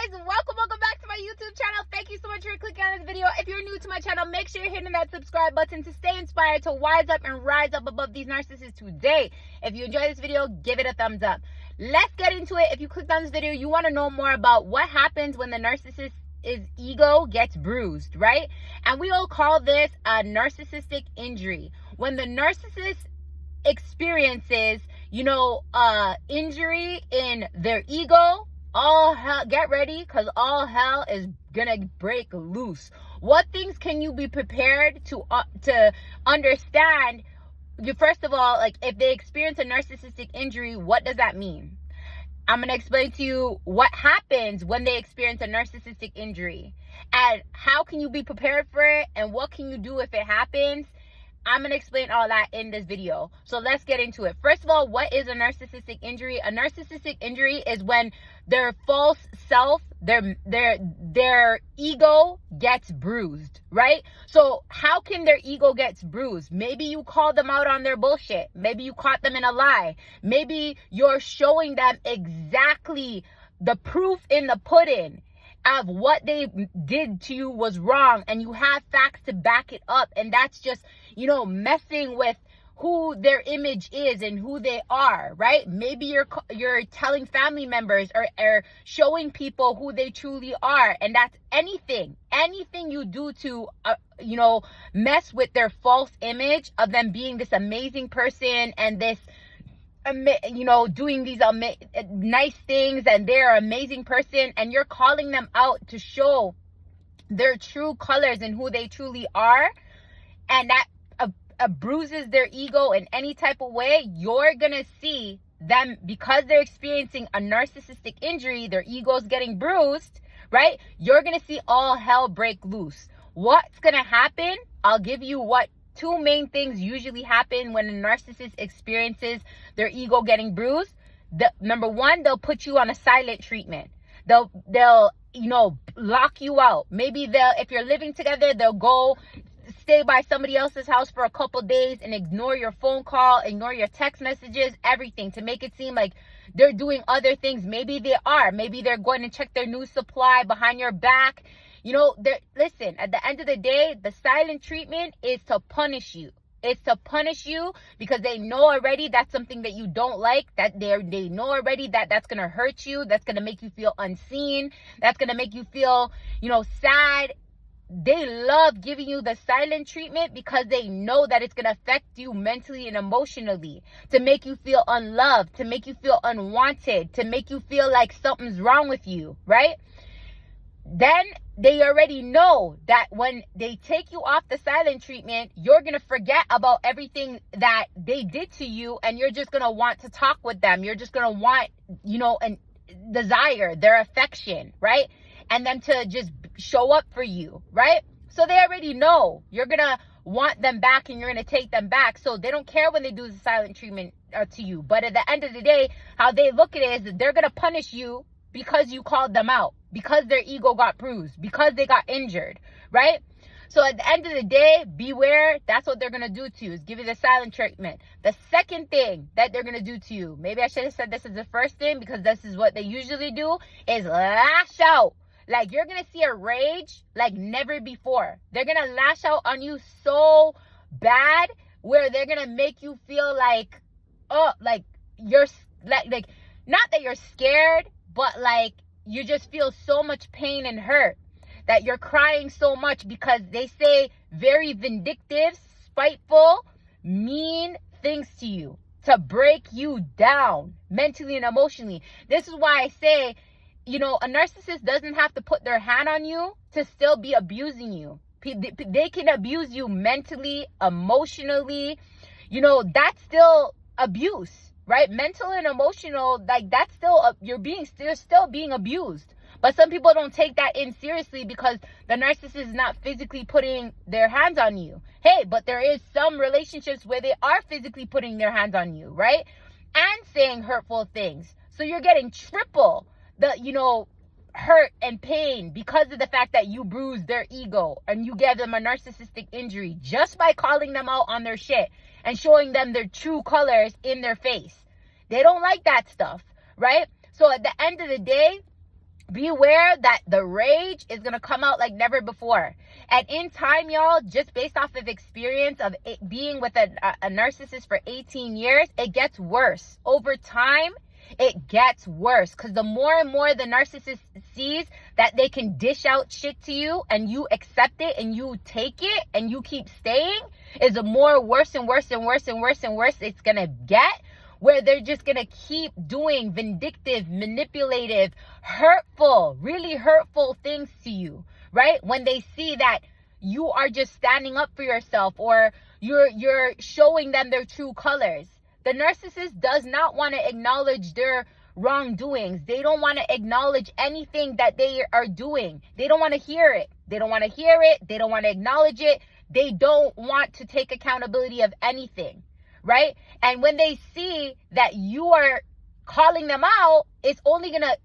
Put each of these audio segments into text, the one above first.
guys, welcome back to my YouTube channel. Thank you so much for clicking on this video. If you're new to my channel, make sure you're hitting that subscribe button to stay inspired to wise up and rise up above these narcissists today. If you enjoy this video, give it a thumbs up. Let's get into it. If you clicked on this video, you want to know more about what happens when the narcissist's ego gets bruised, right? And we all call this a narcissistic injury. When the narcissist experiences, injury in their ego, all hell, get ready, because all hell is gonna break loose. What things can you be prepared to understand? First of all, like, if they experience a narcissistic injury, what does that mean? I'm gonna explain to you what happens when they experience a narcissistic injury and how can you be prepared for it and what can you do if it happens. I'm going to explain all that in this video. So let's get into it. First of all, what is a narcissistic injury? A narcissistic injury is when their false self, their ego gets bruised, right? So how can their ego get bruised? Maybe you called them out on their bullshit. Maybe you caught them in a lie. Maybe you're showing them exactly the proof in the pudding of what they did to you was wrong, and you have facts to back it up, and that's just, messing with who their image is and who they are, right? Maybe you're telling family members or showing people who they truly are, and that's anything you do to mess with their false image of them being this amazing person and this doing these nice things, and they're an amazing person, and you're calling them out to show their true colors and who they truly are, and that bruises their ego in any type of way. You're gonna see them, because they're experiencing a narcissistic injury, their ego's getting bruised, right? You're gonna see all hell break loose. What's gonna happen? I'll give you what two main things usually happen when a narcissist experiences their ego getting bruised. Number one, they'll put you on a silent treatment. They'll lock you out. Maybe if you're living together, they'll go stay by somebody else's house for a couple days and ignore your phone call, ignore your text messages, everything, to make it seem like they're doing other things. Maybe they are. Maybe they're going to check their new supply behind your back. Listen, at the end of the day, the silent treatment is to punish you. It's to punish you because they know already that's something that you don't like, that they know already that that's going to hurt you, that's going to make you feel unseen, that's going to make you feel, sad. They love giving you the silent treatment because they know that it's going to affect you mentally and emotionally, to make you feel unloved, to make you feel unwanted, to make you feel like something's wrong with you, right? Then they already know that when they take you off the silent treatment, you're going to forget about everything that they did to you, and you're just going to want to talk with them. You're just going to want, and desire their affection, right? And them to just show up for you, right? So they already know you're going to want them back and you're going to take them back. So they don't care when they do the silent treatment to you. But at the end of the day, how they look at it is that they're going to punish you because you called them out, because their ego got bruised, because they got injured, right? So at the end of the day, beware. That's what they're going to do to you, is give you the silent treatment. The second thing that they're going to do to you, maybe I should have said this is the first thing because this is what they usually do, is lash out. Like, you're going to see a rage like never before. They're going to lash out on you so bad where they're going to make you feel like, like you're like not that you're scared, but like you just feel so much pain and hurt that you're crying so much because they say very vindictive, spiteful, mean things to you to break you down mentally and emotionally. This is why I say, a narcissist doesn't have to put their hand on you to still be abusing you. They can abuse you mentally, emotionally. That's still abuse, right? Mental and emotional, like, that's still, you're still being abused. But some people don't take that in seriously because the narcissist is not physically putting their hands on you. Hey, but there is some relationships where they are physically putting their hands on you, right? And saying hurtful things. So you're getting triple the, hurt and pain because of the fact that you bruised their ego and you gave them a narcissistic injury just by calling them out on their shit and showing them their true colors in their face. They don't like that stuff, right? So at the end of the day, Beware that the rage is going to come out like never before. And in time, y'all, just based off of experience of it being with a narcissist for 18 years, it gets worse. Over time, it gets worse, because the more and more the narcissist sees that they can dish out shit to you and you accept it and you take it and you keep staying, is the more worse and worse and worse and worse and worse it's going to get, where they're just going to keep doing vindictive, manipulative, hurtful, really hurtful things to you, right? When they see that you are just standing up for yourself, or you're showing them their true colors. The narcissist does not want to acknowledge their wrongdoings. They don't want to acknowledge anything that they are doing. They don't want to hear it. They don't want to hear it. They don't want to acknowledge it. They don't want to take accountability of anything, right? And when they see that you are calling them out, it's only going to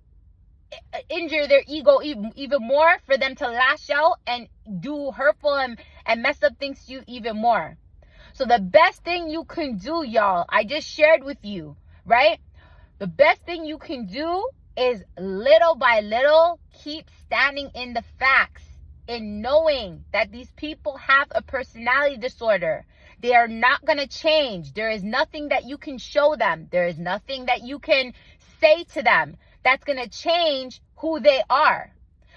injure their ego even more, for them to lash out and do hurtful and mess up things to you even more. So the best thing you can do, y'all, I just shared with you, right? The best thing you can do is, little by little, keep standing in the facts, in knowing that these people have a personality disorder. They are not going to change. There is nothing that you can show them. There is nothing that you can say to them that's going to change who they are.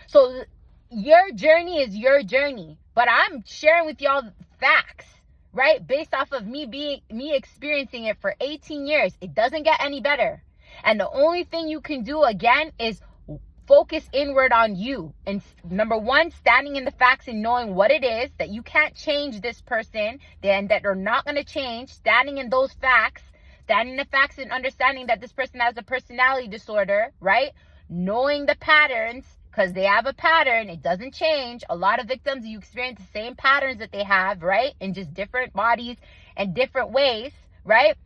So your journey is your journey, but I'm sharing with y'all facts, right? Based off of me experiencing it for 18 years. It doesn't get any better. And the only thing you can do, again, is focus inward on you. And number one, standing in the facts and knowing what it is, that you can't change this person, and that they're not going to change. Standing in those facts, standing in the facts and understanding that this person has a personality disorder, right? Knowing the patterns, because they have a pattern. It doesn't change. A lot of victims, you experience the same patterns that they have, right? In just different bodies and different ways, right?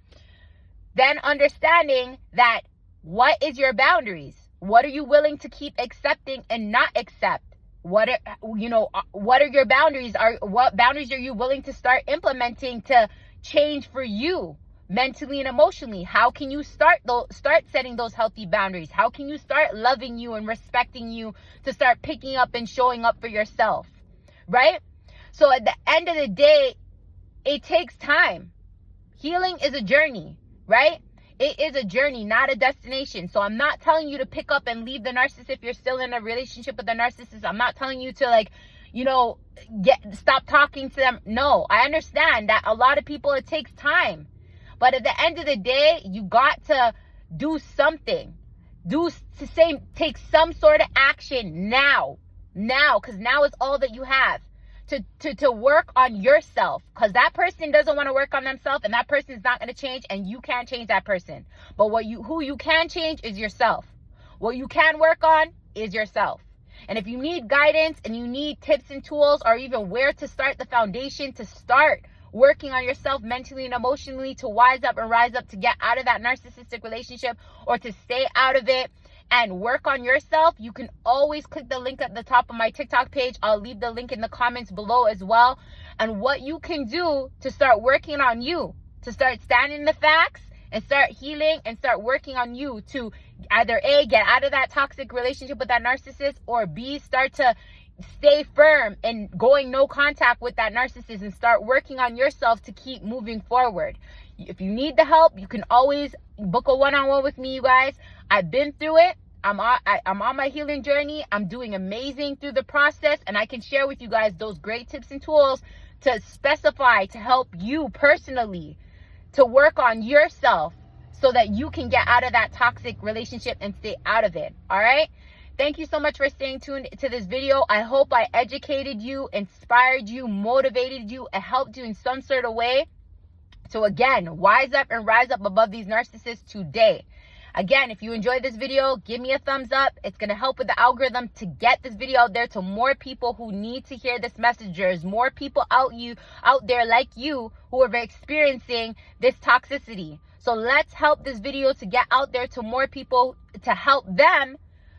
Then understanding that, what is your boundaries? What are you willing to keep accepting and not accept? What are your boundaries? What boundaries are you willing to start implementing to change for you mentally and emotionally? How can you start setting those healthy boundaries? How can you start loving you and respecting you to start picking up and showing up for yourself, right? So at the end of the day, it takes time. Healing is a journey, right? It is a journey, not a destination. So I'm not telling you to pick up and leave the narcissist if you're still in a relationship with the narcissist. I'm not telling you to stop talking to them. No, I understand that a lot of people, it takes time. But at the end of the day, you got to do something. Take some sort of action now, because now is all that you have to work on yourself, because that person doesn't want to work on themselves, and that person is not going to change, and you can't change that person. But who you can change is yourself. What you can work on is yourself. And if you need guidance and you need tips and tools, or even where to start the foundation to start working on yourself mentally and emotionally, to wise up and rise up, to get out of that narcissistic relationship, or to stay out of it and work on yourself, you can always click the link at the top of my TikTok page. I'll leave the link in the comments below as well. And what you can do to start working on you, to start standing in the facts and start healing and start working on you, to either A, get out of that toxic relationship with that narcissist, or B, start to stay firm and going no contact with that narcissist and start working on yourself to keep moving forward. If you need the help, you can always book a one-on-one with me, you guys. I've been through it. I'm on my healing journey. I'm doing amazing through the process, and I can share with you guys those great tips and tools to specify, to help you personally, to work on yourself so that you can get out of that toxic relationship and stay out of it. All right? Thank you so much for staying tuned to this video. I hope I educated you, inspired you, motivated you, and helped you in some sort of way. So again, wise up and rise up above these narcissists today. Again, if you enjoyed this video, give me a thumbs up. It's going to help with the algorithm to get this video out there to more people who need to hear this message. There's more people out there like you who are experiencing this toxicity. So let's help this video to get out there to more people, to help them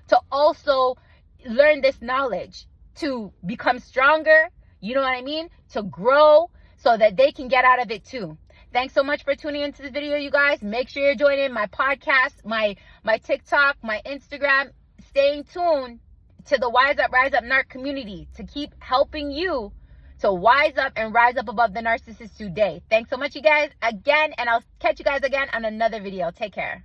to also learn this knowledge, to become stronger, you know what I mean? To grow so that they can get out of it too. Thanks so much for tuning into this video, you guys. Make sure you're joining my podcast, my TikTok, my Instagram. staying tuned to the Wise Up, Rise Up NARC community to keep helping you to wise up and rise up above the narcissist today. Thanks so much, you guys, again, and I'll catch you guys again on another video. Take care.